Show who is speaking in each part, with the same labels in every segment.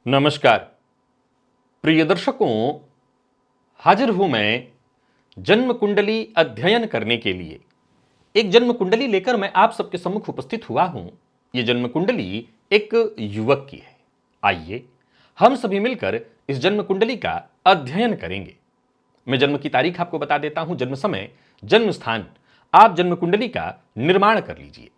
Speaker 1: नमस्कार प्रिय दर्शकों, हाजिर हूं मैं जन्म कुंडली अध्ययन करने के लिए। एक जन्म कुंडली लेकर मैं आप सबके सम्मुख उपस्थित हुआ हूं। यह जन्म कुंडली एक युवक की है। आइए हम सभी मिलकर इस जन्म कुंडली का अध्ययन करेंगे। मैं जन्म की तारीख आपको बता देता हूं, जन्म समय, जन्म स्थान। आप जन्म कुंडली का निर्माण कर लीजिए।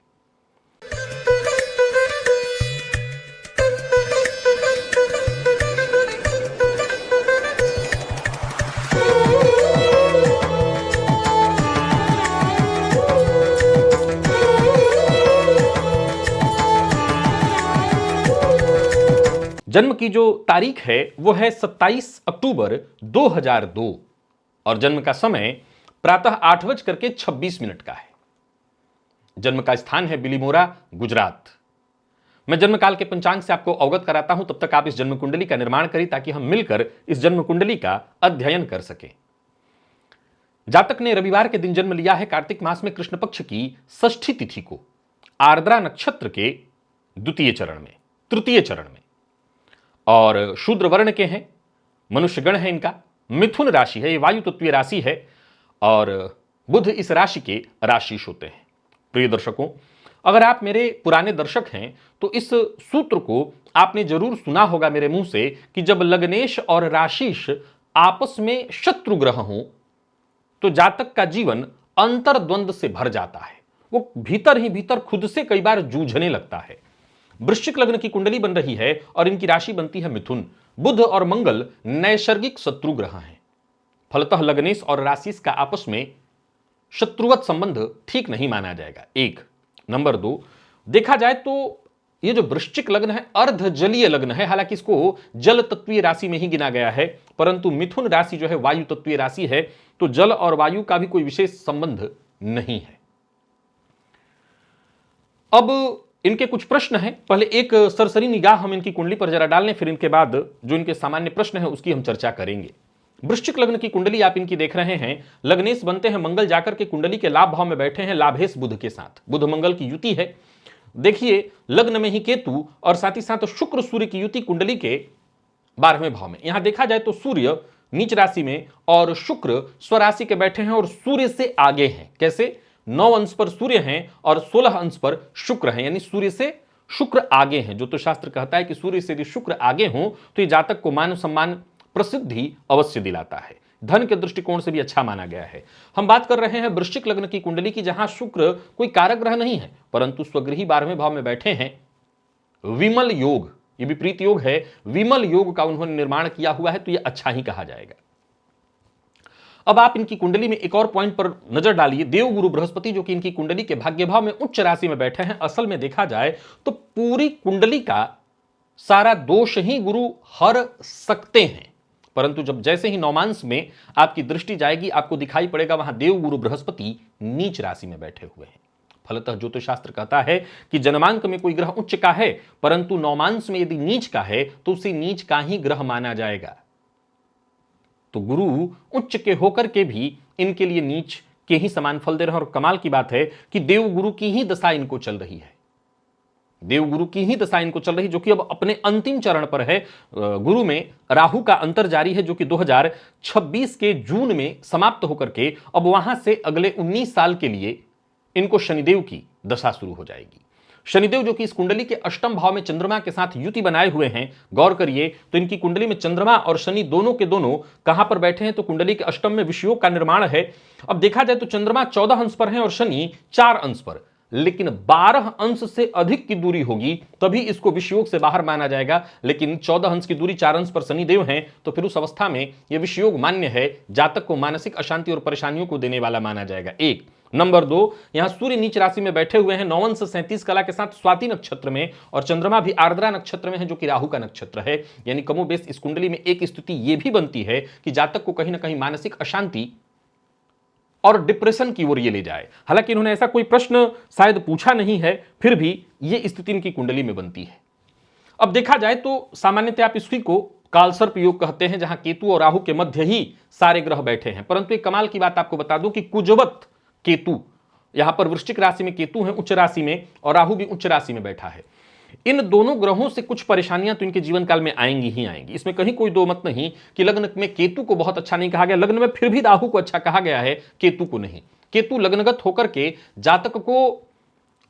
Speaker 1: जन्म की जो तारीख है वो है 27 अक्टूबर 2002 और जन्म का समय प्रातः 8:26 का है। जन्म का स्थान है बिलीमोरा, गुजरात। मैं जन्म काल के पंचांग से आपको अवगत कराता हूं, तब तक आप इस जन्म कुंडली का निर्माण करें ताकि हम मिलकर इस जन्म कुंडली का अध्ययन कर सकें। जातक ने रविवार के दिन जन्म लिया है, कार्तिक मास में कृष्ण पक्ष की षष्ठी तिथि को, आर्द्रा नक्षत्र के तृतीय चरण में, और शूद्र वर्ण के हैं, मनुष्य गण है इनका, मिथुन राशि है, ये वायु तत्वीय राशि है और बुध इस राशि के राशिश होते हैं। प्रिय दर्शकों, अगर आप मेरे पुराने दर्शक हैं तो इस सूत्र को आपने जरूर सुना होगा मेरे मुंह से कि जब लग्नेश और राशिश आपस में शत्रु ग्रह हों तो जातक का जीवन अंतर्द्वंद से भर जाता है। वो भीतर ही भीतर खुद से कई बार जूझने लगता है। वृश्चिक लग्न की कुंडली बन रही है और इनकी राशि बनती है मिथुन। बुध और मंगल नैसर्गिक शत्रु ग्रह हैं। फलतः लग्नेश और राशिश का आपस में शत्रुवत संबंध ठीक नहीं माना जाएगा। एक नंबर दो, देखा जाए तो ये जो वृश्चिक लग्न है अर्ध जलीय लग्न है, हालांकि इसको जल तत्वीय राशि में ही गिना गया है, परंतु मिथुन राशि जो है वायु तत्वीय राशि है, तो जल और वायु का भी कोई विशेष संबंध नहीं है। अब इनके कुछ प्रश्न हैं, पहले एक सरसरी निगाह हम इनकी कुंडली पर जरा डाल लें, फिर इनके बाद जो इनके सामान्य प्रश्न हैं उसकी हम चर्चा करेंगे। वृश्चिक लग्न की कुंडली आप इनकी देख रहे हैं। लग्नेश बनते हैं मंगल, जाकर के कुंडली के लाभ भाव में बैठे हैं लाभेश बुध के साथ। बुध मंगल की युति है। देखिए लग्न में ही केतु और साथ ही साथ शुक्र सूर्य की युति कुंडली के 12वें भाव में। यहां देखा जाए तो सूर्य नीच राशि में और शुक्र स्वराशि के बैठे हैं और सूर्य से आगे हैं। कैसे? 9 अंश पर सूर्य हैं और 16 अंश पर शुक्र हैं, यानी सूर्य से शुक्र आगे हैं। जो तो शास्त्र कहता है कि सूर्य से यदि शुक्र आगे हो तो ये जातक को मान सम्मान प्रसिद्धि अवश्य दिलाता है। धन के दृष्टिकोण से भी अच्छा माना गया है। हम बात कर रहे हैं वृश्चिक लग्न की कुंडली की, जहां शुक्र कोई कारक ग्रह नहीं है परंतु स्वगृही 12वें भाव में बैठे हैं। विमल योग, ये विपरीत योग है, विमल योग का उन्होंने निर्माण किया हुआ है, तो यह अच्छा ही कहा जाएगा। अब आप इनकी कुंडली में एक और पॉइंट पर नजर डालिए। देवगुरु बृहस्पति जो कि इनकी कुंडली के भाग्य भाव में उच्च राशि में बैठे हैं। असल में देखा जाए तो पूरी कुंडली का सारा दोष ही गुरु हर सकते हैं, परंतु जब जैसे ही नौमांश में आपकी दृष्टि जाएगी आपको दिखाई पड़ेगा वहां देवगुरु बृहस्पति नीच राशि में बैठे हुए हैं। फलतः ज्योतिष शास्त्र कहता है कि जन्मांक में कोई ग्रह उच्च का है परंतु नौमांश में यदि नीच का है तो उसे नीच का ही ग्रह माना जाएगा। तो गुरु उच्च के होकर के भी इनके लिए नीच के ही समान फल दे रहे हैं। और कमाल की बात है कि देवगुरु की ही दशा इनको चल रही है। देवगुरु की ही दशा इनको चल रही, जो कि अब अपने अंतिम चरण पर है। गुरु में राहु का अंतर जारी है जो कि 2026 के जून में समाप्त होकर के अब वहां से अगले 19 साल के लिए इनको शनिदेव की दशा शुरू हो जाएगी। शनिदेव जो कि इस कुंडली के अष्टम भाव में चंद्रमा के साथ युति बनाए हुए हैं। गौर करिए तो इनकी कुंडली में चंद्रमा और शनि दोनों के दोनों कहां पर बैठे हैं, तो कुंडली के अष्टम में विषयोग का निर्माण है। अब देखा जाए तो चंद्रमा 14 अंश पर है और शनि 4 अंश पर, लेकिन 12 अंश से अधिक की दूरी होगी तभी इसको विषयोग से बाहर माना जाएगा। लेकिन 14 अंश की दूरी 4 अंश पर शनिदेव हैं, तो फिर उस अवस्था में यह विषयोग मान्य है, जातक को मानसिक अशांति और परेशानियों को देने वाला माना जाएगा। एक नंबर दो, यहां सूर्य नीच राशि में बैठे हुए हैं 9 अंश 37 कला के साथ स्वाति नक्षत्र में, और चंद्रमा भी आर्द्रा नक्षत्र में है जो कि राहु का नक्षत्र है। यानी कमोबेश इस कुंडली में एक स्थिति यह भी बनती है कि जातक को कहीं ना कहीं मानसिक अशांति और डिप्रेशन की ओर ये ले जाए। हालांकि इन्होंने ऐसा कोई प्रश्न शायद पूछा नहीं है, फिर भी यह स्थिति इनकी कुंडली में बनती है। अब देखा जाए तो सामान्यतः आप इसी को कालसर्प योग कहते हैं, जहां केतु और राहु के मध्य ही सारे ग्रह बैठे हैं। परंतु एक कमाल की बात आपको बता दूं कि कुजवत केतु, यहां पर वृश्चिक राशि में केतु है उच्च राशि में और राहु भी उच्च राशि में बैठा है। इन दोनों ग्रहों से कुछ परेशानियां तो इनके जीवन काल में आएंगी ही आएंगी, इसमें कहीं कोई दो मत नहीं कि लग्न में केतु को बहुत अच्छा नहीं कहा गया, लग्न में फिर भी राहु को अच्छा कहा गया है, केतु को नहीं। केतु लग्नगत होकर के जातक को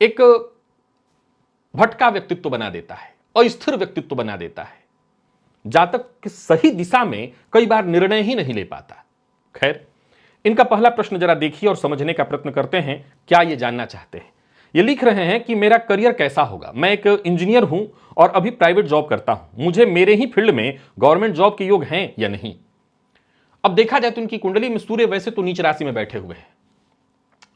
Speaker 1: एक भटका व्यक्तित्व बना देता है, अस्थिर व्यक्तित्व बना देता है, जातक की सही दिशा में कई बार निर्णय ही नहीं ले पाता। खैर, इनका पहला प्रश्न जरा देखिए और समझने का प्रयत्न करते हैं क्या ये जानना चाहते हैं। ये लिख रहे हैं कि मेरा करियर कैसा होगा, मैं एक इंजीनियर हूं और अभी प्राइवेट जॉब करता हूं, मुझे मेरे ही फील्ड में गवर्नमेंट जॉब के योग हैं या नहीं। अब देखा जाए तो इनकी कुंडली में सूर्य वैसे तो नीच राशि में बैठे हुए हैं,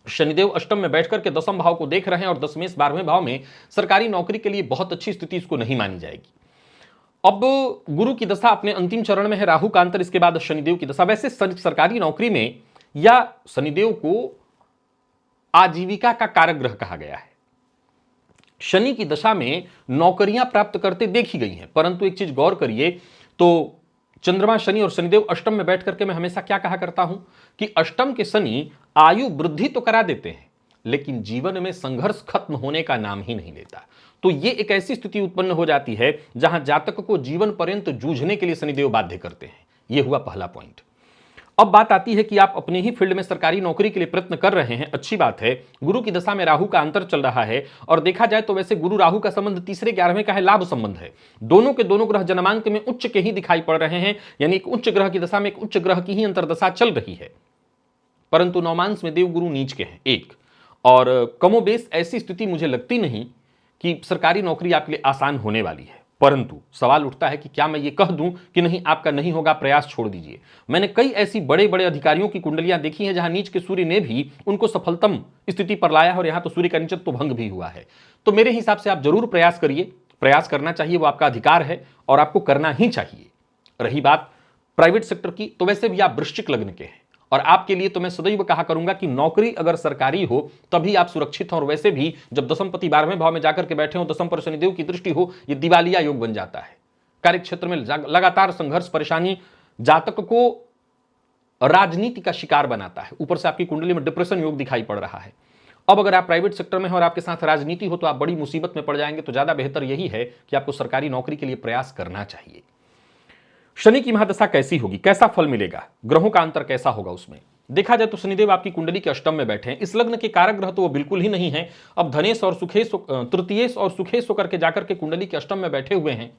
Speaker 1: शनिदेव अष्टम में बैठकर के दसम भाव को देख रहे हैं और 10वें 12वें भाव में सरकारी नौकरी के लिए बहुत अच्छी स्थिति इसको नहीं मानी जाएगी। अब गुरु की दशा अपने अंतिम चरण में है, राहु का अंतर, इसके बाद शनिदेव की दशा। वैसे सरकारी नौकरी में या शनिदेव को आजीविका का कारक ग्रह कहा गया है, शनि की दशा में नौकरियां प्राप्त करते देखी गई हैं, परंतु एक चीज गौर करिए तो चंद्रमा शनि और शनिदेव अष्टम में बैठ करके मैं हमेशा क्या कहा करता हूं कि अष्टम के शनि आयु वृद्धि तो करा देते हैं लेकिन जीवन में संघर्ष खत्म होने का नाम ही नहीं लेता। तो ये एक ऐसी स्थिति उत्पन्न हो जाती है जहां जातक को जीवन पर्यंत जूझने के लिए शनिदेव बाध्य करते हैं। यह हुआ पहला पॉइंट। अब बात आती है कि आप अपने ही फील्ड में सरकारी नौकरी के लिए प्रयत्न कर रहे हैं, अच्छी बात है। गुरु की दशा में राहु का अंतर चल रहा है और देखा जाए तो वैसे गुरु राहु का संबंध तीसरे 11वें का है, लाभ संबंध है। दोनों के दोनों ग्रह जन्मांक में उच्च के ही दिखाई पड़ रहे हैं, यानी एक उच्च ग्रह की दशा में एक उच्च ग्रह की ही अंतरदशा चल रही है, परंतु नवमांश में देव गुरु नीच के हैं एक। और कमोबेश ऐसी स्थिति मुझे लगती नहीं कि सरकारी नौकरी आपके लिए आसान होने वाली है, परंतु सवाल उठता है कि क्या मैं ये कह दूं कि नहीं आपका नहीं होगा, प्रयास छोड़ दीजिए। मैंने कई ऐसी बड़े बड़े अधिकारियों की कुंडलियां देखी हैं जहां नीच के सूर्य ने भी उनको सफलतम स्थिति पर लाया है और यहां तो सूर्य का नीचत्व भंग भी हुआ है। तो मेरे हिसाब से आप जरूर प्रयास करिए, प्रयास करना चाहिए, वो आपका अधिकार है और आपको करना ही चाहिए। रही बात प्राइवेट सेक्टर की, तो वैसे भी आप वृश्चिक लग्न के हैं और आपके लिए तो मैं सदैव कहा करूंगा कि नौकरी अगर सरकारी हो तभी आप सुरक्षित हैं। और वैसे भी जब दसमपति 12वें भाव में जाकर के बैठे हो, दसम पर शनिदेव की दृष्टि हो, ये दिवालिया योग बन जाता है। कार्य क्षेत्र में लगातार संघर्ष परेशानी जातक को राजनीति का शिकार बनाता है। ऊपर से आपकी कुंडली में डिप्रेशन योग दिखाई पड़ रहा है। अब अगर आप प्राइवेट सेक्टर में हो और आपके साथ राजनीति हो तो आप बड़ी मुसीबत में पड़ जाएंगे। तो ज्यादा बेहतर यही है कि आपको सरकारी नौकरी के लिए प्रयास करना चाहिए। शनि की महादशा कैसी होगी, कैसा फल मिलेगा, ग्रहों का अंतर कैसा होगा, उसमें देखा जाए तो शनिदेव आपकी कुंडली के अष्टम में बैठे हैं। इस लग्न के कारक ग्रह तो वो बिल्कुल ही नहीं है। अब धनेश और सुखेश, तृतीयेश और सुखेश होकर के जाकर के कुंडली के अष्टम में बैठे हुए हैं।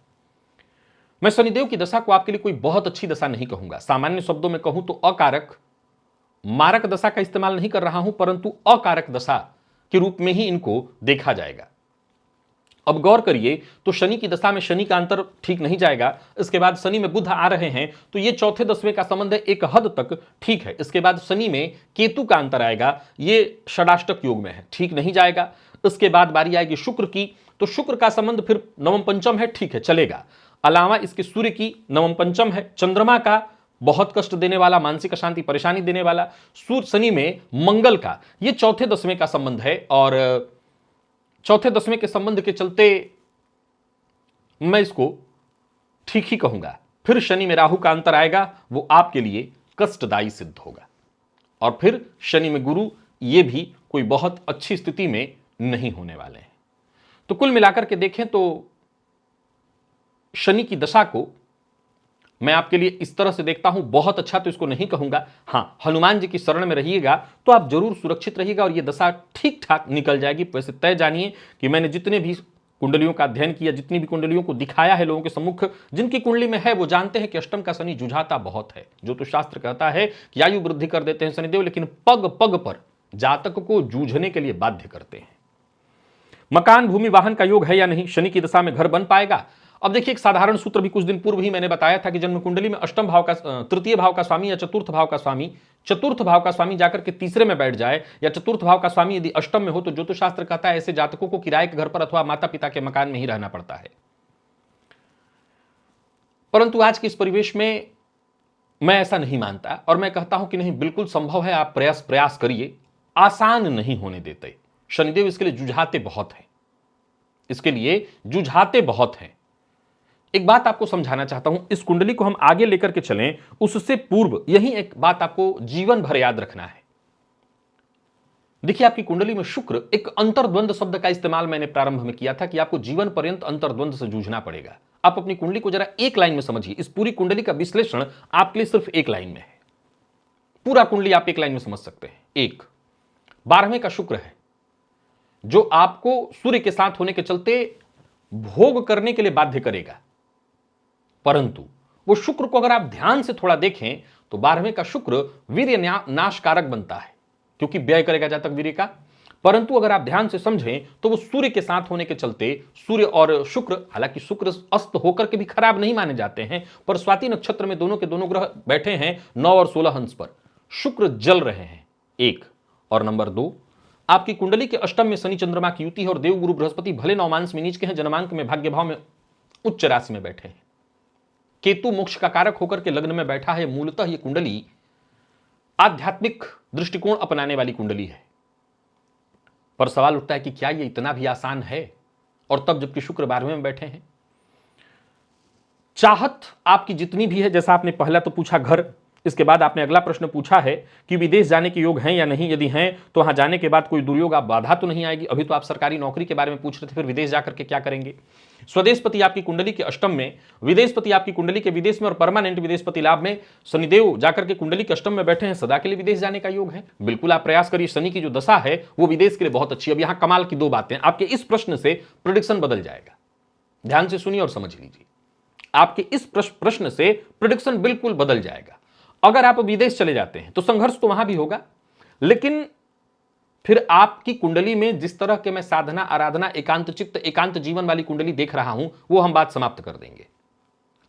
Speaker 1: मैं शनिदेव की दशा को आपके लिए कोई बहुत अच्छी दशा नहीं कहूंगा, सामान्य शब्दों में कहूं तो अकारक, मारक दशा का इस्तेमाल नहीं कर रहा हूं, परंतु अकारक दशा के रूप में ही इनको देखा जाएगा। अब गौर करिए तो शनि की दशा में शनि का अंतर ठीक नहीं जाएगा, इसके बाद शनि में बुध आ रहे हैं तो ये चौथे 10वें का संबंध है, एक हद तक ठीक है। इसके बाद शनि में केतु का अंतर आएगा, ये षडाष्टक योग में है, ठीक नहीं जाएगा। इसके बाद बारी आएगी शुक्र की, तो शुक्र का संबंध फिर नवम पंचम है, ठीक है चलेगा। अलावा इसके सूर्य की नवम पंचम है, चंद्रमा का बहुत कष्ट देने वाला, मानसिक अशांति परेशानी देने वाला, सूर्य शनि में मंगल का, ये चौथे 10वें का संबंध है। और चौथे 10वें के संबंध के चलते मैं इसको ठीक ही कहूंगा। फिर शनि में राहु का अंतर आएगा, वो आपके लिए कष्टदायी सिद्ध होगा। और फिर शनि में गुरु, ये भी कोई बहुत अच्छी स्थिति में नहीं होने वाले हैं। तो कुल मिलाकर के देखें तो शनि की दशा को मैं आपके लिए इस तरह से देखता हूं, बहुत अच्छा तो इसको नहीं कहूंगा। हां, हनुमान जी की शरण में रहिएगा तो आप जरूर सुरक्षित रहिएगा और यह दशा ठीक ठाक निकल जाएगी। वैसे तय जानिए कि मैंने जितने भी कुंडलियों का अध्ययन किया, जितनी भी कुंडलियों को दिखाया है लोगों के सम्मुख, जिनकी कुंडली में है वो जानते हैं कि अष्टम का शनि जुझाता बहुत है। जो तो शास्त्र कहता है कि आयु वृद्धि कर देते हैं शनिदेव, लेकिन पग पग पर जातक को जूझने के लिए बाध्य करते हैं। मकान, भूमि, वाहन का योग है या नहीं, शनि की दशा में घर बन पाएगा। अब देखिए, एक साधारण सूत्र भी कुछ दिन पूर्व ही मैंने बताया था कि जन्म कुंडली में अष्टम भाव का, तृतीय भाव का स्वामी या चतुर्थ भाव का स्वामी जाकर के तीसरे में बैठ जाए, या चतुर्थ भाव का स्वामी यदि अष्टम में हो तो ज्योतिष शास्त्र कहता है ऐसे जातकों को किराए के घर पर अथवा माता पिता के मकान में ही रहना पड़ता है। परंतु आज के इस परिवेश में मैं ऐसा नहीं मानता और मैं कहता हूं कि नहीं, बिल्कुल संभव है, आप प्रयास करिए, आसान नहीं होने देते। शनिदेव इसके लिए जुझाते बहुत हैं, इसके लिए जुझाते बहुत हैं। एक बात आपको समझाना चाहता हूं, इस कुंडली को हम आगे लेकर के चलें उससे पूर्व यही एक बात आपको जीवन भर याद रखना है। देखिए, आपकी कुंडली में शुक्र, एक अंतर्द्वंद शब्द का इस्तेमाल मैंने प्रारंभ में किया था कि आपको जीवन पर्यंत अंतर्द्वंद से जूझना पड़ेगा। आप अपनी कुंडली को जरा एक लाइन में समझिए। इस पूरी कुंडली का विश्लेषण आपके लिए सिर्फ एक लाइन में है। पूरा कुंडली आप एक लाइन में समझ सकते हैं। एक, 12वें का शुक्र है जो आपको सूर्य के साथ होने के चलते भोग करने के लिए बाध्य करेगा, परंतु वो शुक्र को अगर आप ध्यान से थोड़ा देखें तो 12वें का शुक्र वीर्य नाशकारक बनता है, क्योंकि व्यय करेगा जातक वीर्य का। परंतु अगर आप ध्यान से समझें तो वो सूर्य के साथ होने के चलते, सूर्य और शुक्र, हालांकि शुक्र अस्त होकर के भी खराब नहीं माने जाते हैं, पर स्वाति नक्षत्र में दोनों के दोनों ग्रह बैठे हैं 9 और 16 अंश पर, शुक्र जल रहे हैं। एक, और नंबर 2, आपकी कुंडली के अष्टम में शनि चंद्रमा की युति है और देवगुरु बृहस्पति भले नवमांश में नीच के हैं, जन्मांक में भाग्य भाव में उच्च राशि में बैठे हैं। केतु मोक्ष का कारक होकर के लग्न में बैठा है। मूलतः यह कुंडली आध्यात्मिक दृष्टिकोण अपनाने वाली कुंडली है, पर सवाल उठता है कि क्या यह इतना भी आसान है, और तब जबकि शुक्र 12वें में बैठे हैं। चाहत आपकी जितनी भी है, जैसा आपने पहला तो पूछा घर, इसके बाद आपने अगला प्रश्न पूछा है कि विदेश जाने के योग हैं या नहीं, यदि हैं तो वहां जाने के बाद कोई दुर्योग, आप बाधा तो नहीं आएगी। अभी तो आप सरकारी नौकरी के बारे में पूछ रहे थे, फिर विदेश जाकर के क्या करेंगे। स्वदेशपति आपकी कुंडली के अष्टम में, विदेशपति आपकी कुंडली के विदेश में और परमानेंट विदेशपति लाभ में, शनिदेव जाकर के कुंडली के अष्टम में बैठे हैं, सदा के लिए विदेश जाने का योग है। बिल्कुल आप प्रयास करिए। शनि की जो दशा है वो विदेश के लिए बहुत अच्छी है। अब यहां कमाल की 2 बातें, आपके इस प्रश्न से प्रेडिक्शन बदल जाएगा। ध्यान से सुनिए और समझ लीजिए, आपके इस प्रश्न से प्रेडिक्शन बिल्कुल बदल जाएगा। अगर आप विदेश चले जाते हैं तो संघर्ष तो वहां भी होगा, लेकिन फिर आपकी कुंडली में जिस तरह के मैं साधना, आराधना, एकांत चित्त, एकांत जीवन वाली कुंडली देख रहा हूं, वो हम बात समाप्त कर देंगे।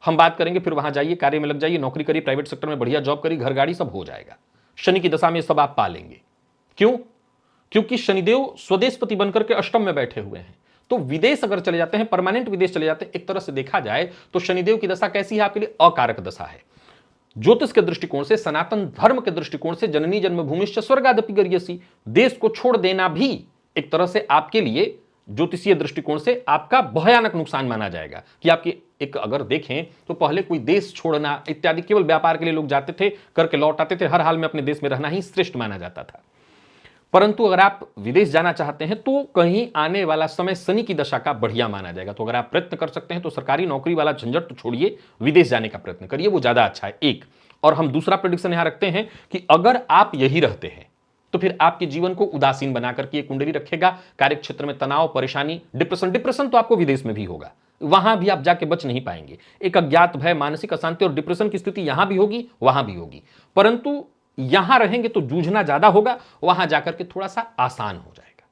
Speaker 1: हम बात करेंगे फिर वहां जाइए, कार्य में लग जाइए, नौकरी करिए, प्राइवेट सेक्टर में बढ़िया जॉब करिए, घर गाड़ी सब हो जाएगा। शनि की दशा में सब आप पा लेंगे। क्यों? क्योंकि शनिदेव स्वदेशपति बनकर के अष्टम में बैठे हुए हैं। तो विदेश अगर चले जाते हैं, परमानेंट विदेश चले जाते हैं, एक तरह से देखा जाए तो शनिदेव की दशा कैसी है आपके लिए? अकारक दशा है। ज्योतिष के दृष्टिकोण से, सनातन धर्म के दृष्टिकोण से, जननी जन्मभूमिश्च स्वर्गादपि गर्यसी, देश को छोड़ देना भी एक तरह से आपके लिए ज्योतिषीय दृष्टिकोण से आपका भयानक नुकसान माना जाएगा। कि आपकी एक अगर देखें तो पहले कोई देश छोड़ना इत्यादि केवल व्यापार के लिए लोग जाते थे, करके लौट आते थे, हर हाल में अपने देश में रहना ही श्रेष्ठ माना जाता था। परंतु अगर आप विदेश जाना चाहते हैं तो कहीं आने वाला समय शनि की दशा का बढ़िया माना जाएगा। तो अगर आप प्रयत्न कर सकते हैं तो सरकारी नौकरी वाला झंझट तो छोड़िए, विदेश जाने का प्रयत्न करिए, वो ज्यादा अच्छा है। एक, और हम दूसरा प्रेडिक्शन यहां रखते हैं कि अगर आप यही रहते हैं तो फिर आपके जीवन को उदासीन बनाकर के ये कुंडली रखेगा। कार्य क्षेत्र में तनाव, परेशानी, डिप्रेशन तो आपको विदेश में भी होगा, वहां भी आप जाके बच नहीं पाएंगे। एक अज्ञात भय, मानसिक अशांति और डिप्रेशन की स्थिति यहां भी होगी, वहां भी होगी। परंतु यहां रहेंगे तो जूझना ज्यादा होगा, वहां जाकर के थोड़ा सा आसान हो जाएगा,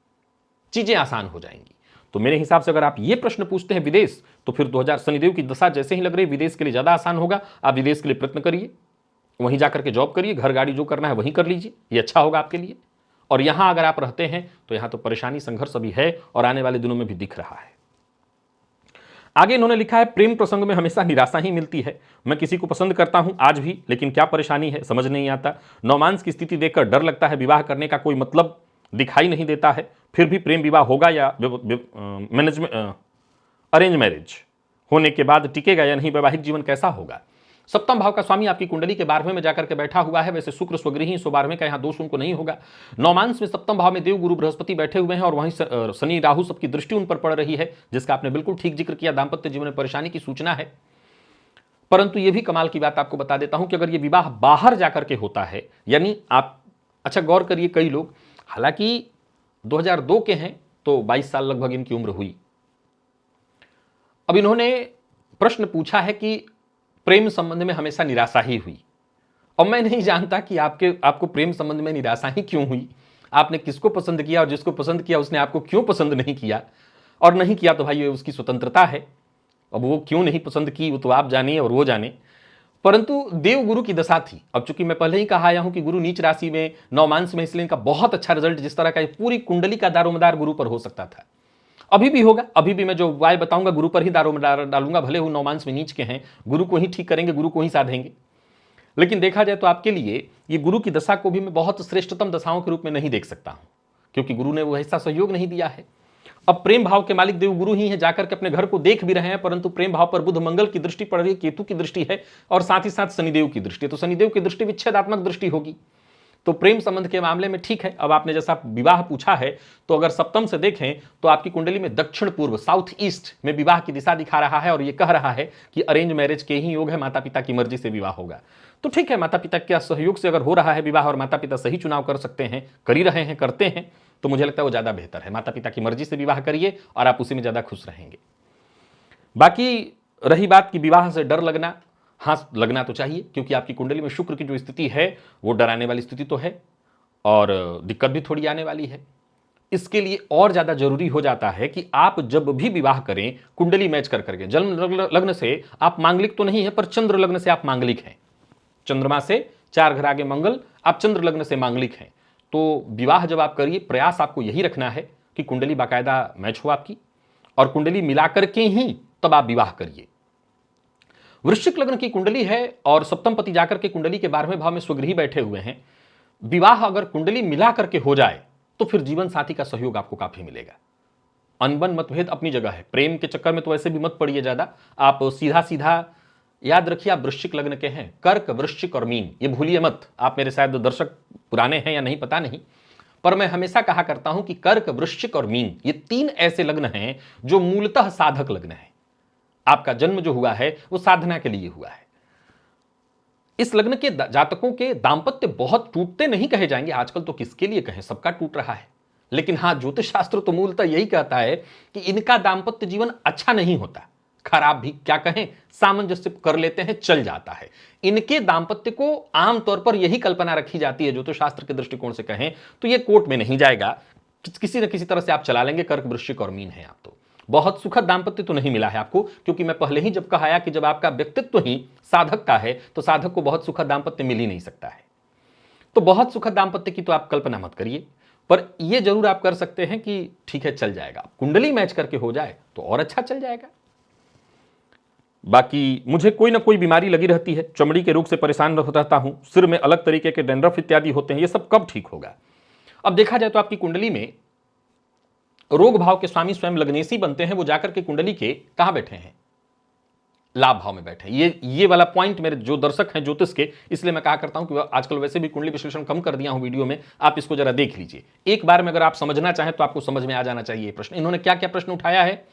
Speaker 1: चीजें आसान हो जाएंगी। तो मेरे हिसाब से अगर आप ये प्रश्न पूछते हैं विदेश, तो फिर 2000 शनिदेव की दशा जैसे ही लग रही है, विदेश के लिए ज्यादा आसान होगा। आप विदेश के लिए प्रयत्न करिए, वहीं जाकर के जॉब करिए, घर गाड़ी जो करना है वहीं कर लीजिए, ये अच्छा होगा आपके लिए। और यहां अगर आप रहते हैं तो यहां तो परेशानी, संघर्ष अभी है और आने वाले दिनों में भी दिख रहा है। आगे इन्होंने लिखा है, प्रेम प्रसंग में हमेशा निराशा ही मिलती है। मैं किसी को पसंद करता हूं आज भी, लेकिन क्या परेशानी है समझ नहीं आता। नौमांस की स्थिति देखकर डर लगता है, विवाह करने का कोई मतलब दिखाई नहीं देता है। फिर भी प्रेम विवाह होगा या अरेंज मैरिज होने के बाद टिकेगा या नहीं, वैवाहिक जीवन कैसा होगा। सप्तम भाव का स्वामी आपकी कुंडली के 12वें में जाकर के बैठा हुआ है। वैसे शुक्र स्वगृही, 12वें का यहां दोष उनको नहीं होगा। नौमांस में सप्तम भाव में देव गुरु बृहस्पति बैठे हुए हैं और वहीं शनि राहु सबकी दृष्टि उन पर पड़ रही है, जिसका आपने बिल्कुल ठीक जिक्र किया, दाम्पत्य जीवन में परेशानी की सूचना है। परंतु यह भी कमाल की बात आपको बता देता हूं कि अगर यह विवाह बाहर जाकर के होता है, यानी आप अच्छा गौर करिए, कई लोग हालांकि 2002 के हैं तो 22 साल लगभग इनकी उम्र हुई। अब इन्होंने प्रश्न पूछा है कि प्रेम संबंध में हमेशा निराशा ही हुई। और मैं नहीं जानता कि आपको प्रेम संबंध में निराशा ही क्यों हुई, आपने किसको पसंद किया और जिसको पसंद किया उसने आपको क्यों पसंद नहीं किया, और नहीं किया तो भाई ये उसकी स्वतंत्रता है। अब वो क्यों नहीं पसंद की वो तो आप जानिए और वो जाने। परंतु देव गुरु की दशा थी। अब चूंकि मैं पहले ही कहा आया हूं कि गुरु नीच राशि में, नौमांस में, इसलिए इनका बहुत अच्छा रिजल्ट जिस तरह का पूरी कुंडली का दारोमदार गुरु पर हो सकता था, अभी भी होगा। अभी भी मैं जो उपाय बताऊंगा गुरु पर ही दारोमदार डालूंगा, भले वो नौमांस में नीच के हैं, गुरु को ही ठीक करेंगे, गुरु को ही साधेंगे। लेकिन देखा जाए तो आपके लिए ये गुरु की दशा को भी मैं बहुत श्रेष्ठतम दशाओं के रूप में नहीं देख सकता हूं, क्योंकि गुरु ने वो ऐसा सहयोग नहीं दिया है। अब प्रेम भाव के मालिक देव गुरु ही है, जाकर के अपने घर को देख भी रहे हैं, परंतु प्रेम भाव पर बुध मंगल की दृष्टि पड़ रही है, केतु की दृष्टि है और साथ ही साथ शनिदेव की दृष्टि है। तो शनिदेव की दृष्टि विच्छेदात्मक दृष्टि होगी। तो प्रेम संबंध के मामले में ठीक है। अब आपने जैसा विवाह पूछा है, तो अगर सप्तम से देखें तो आपकी कुंडली में दक्षिण पूर्व, साउथ ईस्ट में विवाह की दिशा दिखा रहा है और यह कह रहा है कि अरेंज मैरिज के ही योग है, माता पिता की मर्जी से विवाह होगा। तो ठीक है, माता पिता के सहयोग से अगर हो रहा है विवाह और माता पिता सही चुनाव कर सकते हैं, कर ही रहे हैं, करते हैं, तो मुझे लगता है वो ज्यादा बेहतर है। माता पिता की मर्जी से विवाह करिए और आप उसी में ज्यादा खुश रहेंगे। बाकी रही बात कि विवाह से डर लगना, हाँ लगना तो चाहिए, क्योंकि आपकी कुंडली में शुक्र की जो स्थिति है वो डराने वाली स्थिति तो है और दिक्कत भी थोड़ी आने वाली है। इसके लिए और ज्यादा जरूरी हो जाता है कि आप जब भी विवाह करें कुंडली मैच कर करके, जन्म लग्न से आप मांगलिक तो नहीं है पर चंद्र लग्न से आप मांगलिक हैं। चंद्रमा से 4 घर आगे मंगल, आप चंद्र लग्न से मांगलिक हैं। तो विवाह जब आप करिए, प्रयास आपको यही रखना है कि कुंडली बाकायदा मैच हो आपकी, और कुंडली मिलाकर के ही तब आप विवाह करिए। वृश्चिक लग्न की कुंडली है और सप्तम पति जाकर के कुंडली के 12वें भाव में स्वगृही बैठे हुए हैं। विवाह अगर कुंडली मिला करके हो जाए तो फिर जीवन साथी का सहयोग आपको काफी मिलेगा। अनबन मतभेद अपनी जगह है, प्रेम के चक्कर में तो वैसे भी मत पड़िए ज्यादा। आप सीधा सीधा याद रखिए, आप वृश्चिक लग्न के हैं, कर्क, वृश्चिक और मीन, ये भूलिए मत। आप मेरे शायद दर्शक पुराने हैं या नहीं पता नहीं, पर मैं हमेशा कहा करता हूं कि कर्क, वृश्चिक और मीन ये 3 ऐसे लग्न हैं जो मूलतः साधक लग्न है। आपका जन्म जो हुआ है वो साधना के लिए हुआ है। इस लग्न के जातकों के दांपत्य बहुत टूटते नहीं कहे जाएंगे, आजकल तो किसके लिए कहें, सबका टूट रहा है। लेकिन हां, ज्योतिष शास्त्र तो मूलतः यही कहता है कि इनका दांपत्य जीवन अच्छा नहीं होता, खराब भी क्या कहें, सामंजस्य कर लेते हैं, चल जाता है। इनके दांपत्य को आमतौर पर यही कल्पना रखी जाती है, ज्योतिष शास्त्र के दृष्टिकोण से कहें तो यह कोर्ट में नहीं जाएगा, किसी न किसी तरह से आप चला लेंगे। कर्क, वृश्चिक और मीन है आप, तो बहुत सुखद दांपत्य तो नहीं मिला है आपको, क्योंकि मैं पहले ही जब कहा कि जब आपका व्यक्तित्व ही साधक का है तो साधक को बहुत सुखद दांपत्य मिल ही नहीं सकता है। तो बहुत सुखद दांपत्य की तो आप कल्पना मत करिए, पर यह जरूर आप कर सकते हैं कि ठीक है चल जाएगा, कुंडली मैच करके हो जाए तो और अच्छा चल जाएगा। बाकी मुझे कोई ना कोई बीमारी लगी रहती है, चमड़ी के रोग से परेशान रहता हूं, सिर में अलग तरीके के डैंड्रफ इत्यादि होते हैं, ये सब कब ठीक होगा? अब देखा जाए तो आपकी कुंडली में रोग भाव के स्वामी स्वयं लग्नेशी बनते हैं, वो जाकर के कुंडली के कहां बैठे हैं? लाभ भाव में बैठे हैं। ये वाला पॉइंट मेरे जो दर्शक हैं ज्योतिष के, इसलिए मैं कहा करता हूं कि आजकल वैसे भी कुंडली विश्लेषण कम कर दिया हूं वीडियो में, आप इसको जरा देख लीजिए एक बार में। अगर आप समझना चाहें तो आपको समझ में आ जाना चाहिए प्रश्न। इन्होंने क्या क्या प्रश्न उठाया है?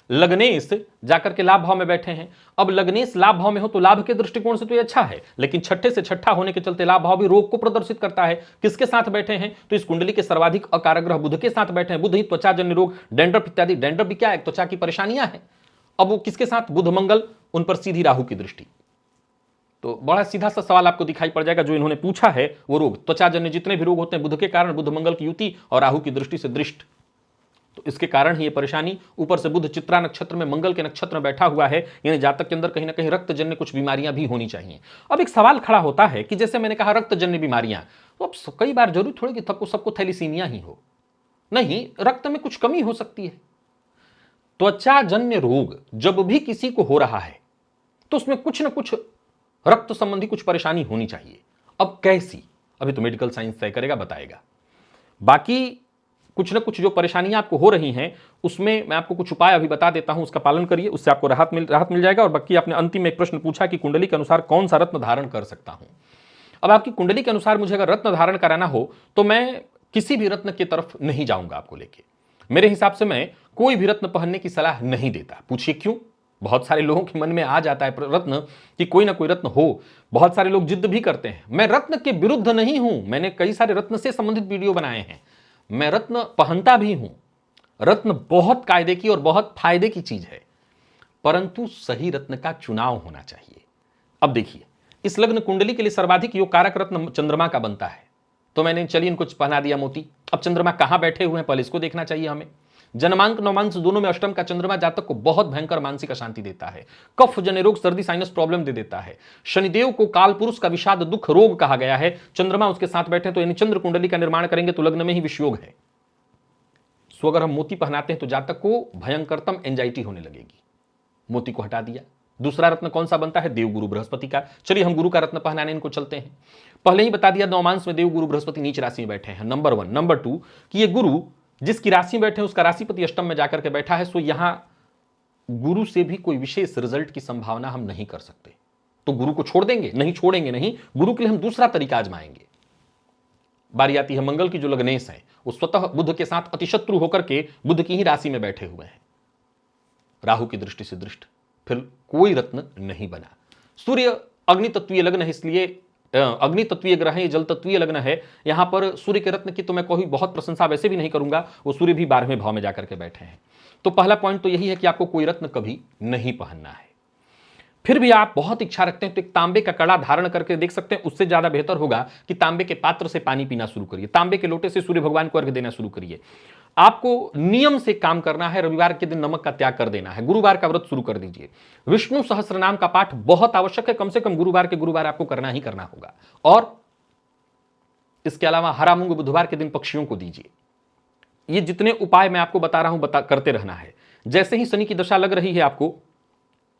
Speaker 1: लग्नेश जाकर के लाभ भाव में बैठे हैं। अब लग्नेश लाभ भाव में हो तो लाभ के दृष्टिकोण से तो ये अच्छा है, लेकिन छठे से छठा होने के चलते लाभ भाव भी रोग को प्रदर्शित करता है। किसके साथ बैठे हैं? तो इस कुंडली के सर्वाधिक अकारग्रह बुध के साथ बैठे हैं। बुध ही त्वचा जन्य रोग, डैंड्रफ इत्यादि, डैंड्रफ भी क्या है? त्वचा की परेशानियां हैं। अब वो किसके साथ? बुध मंगल, उन पर सीधी राहु की दृष्टि। तो बड़ा सीधा सा सवाल आपको दिखाई पड़ जाएगा जो इन्होंने पूछा है, वो रोग त्वचा जन्य जितने भी रोग होते हैं बुध के कारण, बुध मंगल की युति और राहु की दृष्टि से दृष्ट, तो इसके कारण ही ये परेशानी। ऊपर से बुध चित्रा नक्षत्र में मंगल के नक्षत्र में बैठा हुआ है, यानी जातक के अंदर कहीं ना कहीं रक्तजन्य कुछ बीमारियां भी होनी चाहिए। अब एक सवाल खड़ा होता है कि जैसे मैंने कहा रक्तजन्य बीमारियां, तो अब कई बार जरूर थोड़ी कि सबको थैलीसीमिया ही हो, नहीं, रक्त में कुछ कमी हो सकती है। त्वचा जन्य रोग जब भी किसी को हो रहा है तो उसमें कुछ ना कुछ रक्त संबंधी कुछ परेशानी होनी चाहिए। अब कैसी, अभी तो मेडिकल साइंस तय करेगा, बताएगा। बाकी कुछ ना कुछ जो परेशानियां आपको हो रही हैं उसमें मैं आपको कुछ उपाय अभी बता देता हूं, उसका पालन करिए, उससे आपको राहत मिल जाएगा। और बाकी आपने अंतिम में एक प्रश्न पूछा कि कुंडली के अनुसार कौन सा रत्न धारण कर सकता हूं। अब आपकी कुंडली के अनुसार मुझे अगर रत्न धारण कराना हो तो मैं किसी भी रत्न की तरफ नहीं जाऊंगा आपको लेके। मेरे हिसाब से मैं कोई भी रत्न पहनने की सलाह नहीं देता। पूछिए क्यों? बहुत सारे लोगों के मन में आ जाता है रत्न कि कोई ना कोई रत्न हो, बहुत सारे लोग जिद भी करते हैं। मैं रत्न के विरुद्ध नहीं हूं, मैंने कई सारे रत्न से संबंधित वीडियो बनाए हैं, मैं रत्न पहनता भी हूं। रत्न बहुत कायदे की और बहुत फायदे की चीज है, परंतु सही रत्न का चुनाव होना चाहिए। अब देखिए, इस लग्न कुंडली के लिए सर्वाधिक योग कारक रत्न चंद्रमा का बनता है, तो मैंने चलिए इनको पहना दिया मोती। अब चंद्रमा कहां बैठे हुए हैं पहले इसको देखना चाहिए हमें। जन्मांक नवमांश दोनों में अष्टम का चंद्रमा जातक को बहुत भयंकर मानसिक अशांति देता है, कफ जन्य रोग, सर्दी, साइनस प्रॉब्लम दे देता है। शनिदेव को काल पुरुष का विषाद दुख रोग कहा गया है, चंद्रमा उसके साथ बैठे तो यानी चंद्र कुंडली का निर्माण करेंगे तो लग्न में ही विषयोग है। सो अगर हम मोती पहनाते हैं तो जातक को भयंकरतम एंजाइटी होने लगेगी। मोती को हटा दिया। दूसरा रत्न कौन सा बनता है? देवगुरु बृहस्पति का। चलिए हम गुरु का रत्न पहनाने इनको चलते हैं। पहले ही बता दिया नवमांश में देवगुरु बृहस्पति नीच राशि में बैठे हैं, नंबर 1। नंबर 2 कि ये गुरु जिसकी राशि में बैठे हैं उसका राशिपति अष्टम में जाकर के बैठा है, सो यहां गुरु से भी कोई विशेष रिजल्ट की संभावना हम नहीं कर सकते। तो गुरु को छोड़ देंगे? नहीं छोड़ेंगे नहीं, गुरु के लिए हम दूसरा तरीका आजमाएंगे। बारी आती है मंगल की, जो लग्नेश है वो स्वतः बुध के साथ अतिशत्रु होकर के बुध की ही राशि में बैठे हुए हैं, राहु की दृष्टि से दृष्ट, फिर कोई रत्न नहीं बना। सूर्य अग्नि तत्वीय लग्न है, इसलिए अग्नि तत्वीय ग्रह है, जल तत्वीय लग्न है, यहां पर सूर्य के रत्न की तो मैं कोई बहुत प्रशंसा वैसे भी नहीं करूंगा, वो सूर्य भी 12वें भाव में जाकर के बैठे हैं। तो पहला पॉइंट तो यही है कि आपको कोई रत्न कभी नहीं पहनना है। फिर भी आप बहुत इच्छा रखते हैं तो एक तांबे का कड़ा धारण करके देख सकते हैं, उससे ज्यादा बेहतर होगा कि तांबे के पात्र से पानी पीना शुरू करिए, तांबे के लोटे से सूर्य भगवान को अर्घ्य देना शुरू करिए। आपको नियम से काम करना है, रविवार के दिन नमक का त्याग कर देना है, गुरुवार का व्रत शुरू कर दीजिए। विष्णु सहस्त्रनाम का पाठ बहुत आवश्यक है, कम से कम गुरुवार के गुरुवार आपको करना ही करना होगा। और इसके अलावा हरा मूंग बुधवार के दिन पक्षियों को दीजिए। ये जितने उपाय मैं आपको बता रहा हूं करते रहना है। जैसे ही शनि की दशा लग रही है, आपको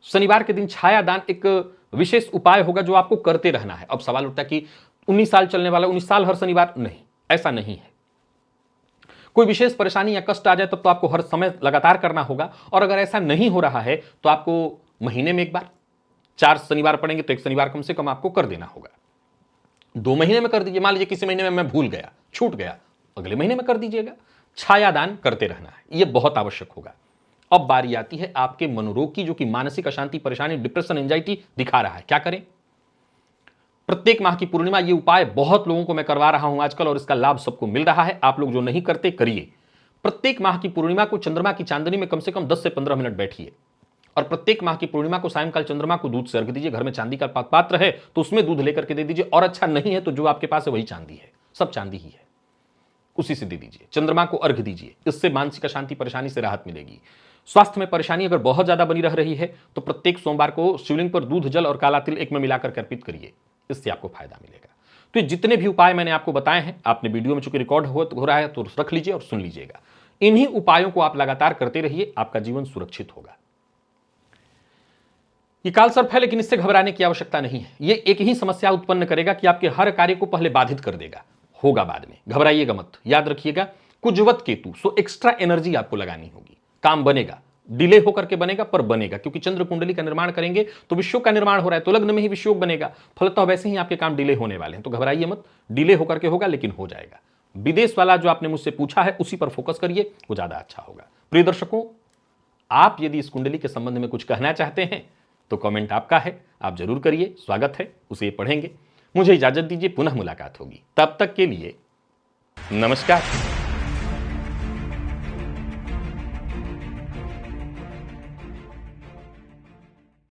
Speaker 1: शनिवार के दिन छाया दान एक विशेष उपाय होगा जो आपको करते रहना है। अब सवाल उठता है कि 19 साल चलने वाला 19 साल हर शनिवार, नहीं, ऐसा नहीं है। कोई विशेष परेशानी या कष्ट आ जाए तब तो आपको हर समय लगातार करना होगा, और अगर ऐसा नहीं हो रहा है तो आपको महीने में एक बार, 4 शनिवार पड़ेंगे तो एक शनिवार कम से कम आपको कर देना होगा। 2 महीने में कर दीजिए, मान लीजिए किसी महीने में मैं भूल गया, छूट गया, अगले महीने में कर दीजिएगा। छाया दान करते रहना है, यह बहुत आवश्यक होगा। अब बारी आती है आपके मनोरोग की, जो कि मानसिक अशांति, परेशानी, डिप्रेशन, एंजाइटी दिखा रहा है। क्या करें? प्रत्येक माह की पूर्णिमा, ये उपाय बहुत लोगों को मैं करवा रहा हूं आजकल, और इसका लाभ सबको मिल रहा है। आप लोग जो नहीं करते, करिए। प्रत्येक माह की पूर्णिमा को चंद्रमा की चांदनी में कम से कम 10 से 15 मिनट बैठिए, और प्रत्येक माह की पूर्णिमा को सायंकाल चंद्रमा को दूध से अर्घ दीजिए। घर में चांदी का पात्र है तो उसमें दूध लेकर के दे दीजिए, और अच्छा नहीं है तो जो आपके पास है वही चांदी है, सब चांदी ही है, उसी से दे दीजिए। चंद्रमा को अर्घ दीजिए, इससे मानसिक अशांति, परेशानी से राहत मिलेगी। स्वास्थ्य में परेशानी अगर बहुत ज्यादा बनी रह रही है तो प्रत्येक सोमवार को शिवलिंग पर दूध, जल और काला तिल एक में मिलाकर के अर्पित करिए, इससे आपको फायदा मिलेगा। तो ये जितने भी उपाय मैंने आपको बताए हैं, आपने वीडियो में चूंकि रिकॉर्ड हो रहा है तो रख लीजिए और सुन लीजिएगा। इन्हीं उपायों को आप लगातार करते रहिए, आपका जीवन सुरक्षित होगा। ये कालसर्प है, लेकिन इससे घबराने की आवश्यकता नहीं है। ये एक ही समस्या उत्पन्न करेगा कि आपके हर कार्य को पहले बाधित कर देगा, होगा बाद में, घबराइएगा मत। याद रखिएगा, कुजवत केतु, सो एक्स्ट्रा एनर्जी आपको लगानी होगी, काम बनेगा, डिले होकर के बनेगा पर बनेगा, क्योंकि चंद्र कुंडली का निर्माण करेंगे तो विषयोग का निर्माण हो रहा है, तो लग्न में ही विषयोग बनेगा, फलतः वैसे ही आपके काम डिले होने वाले हैं। तो घबराइए मत, डिले होकर के होगा लेकिन हो जाएगा। विदेश वाला जो आपने मुझसे पूछा है उसी पर फोकस करिए, वो ज्यादा अच्छा होगा। प्रिय दर्शकों, आप यदि इस कुंडली के संबंध में कुछ कहना चाहते हैं तो कमेंट आपका है, आप जरूर करिए, स्वागत है, उसे पढ़ेंगे। मुझे इजाजत दीजिए, पुनः मुलाकात होगी, तब तक के लिए नमस्कार।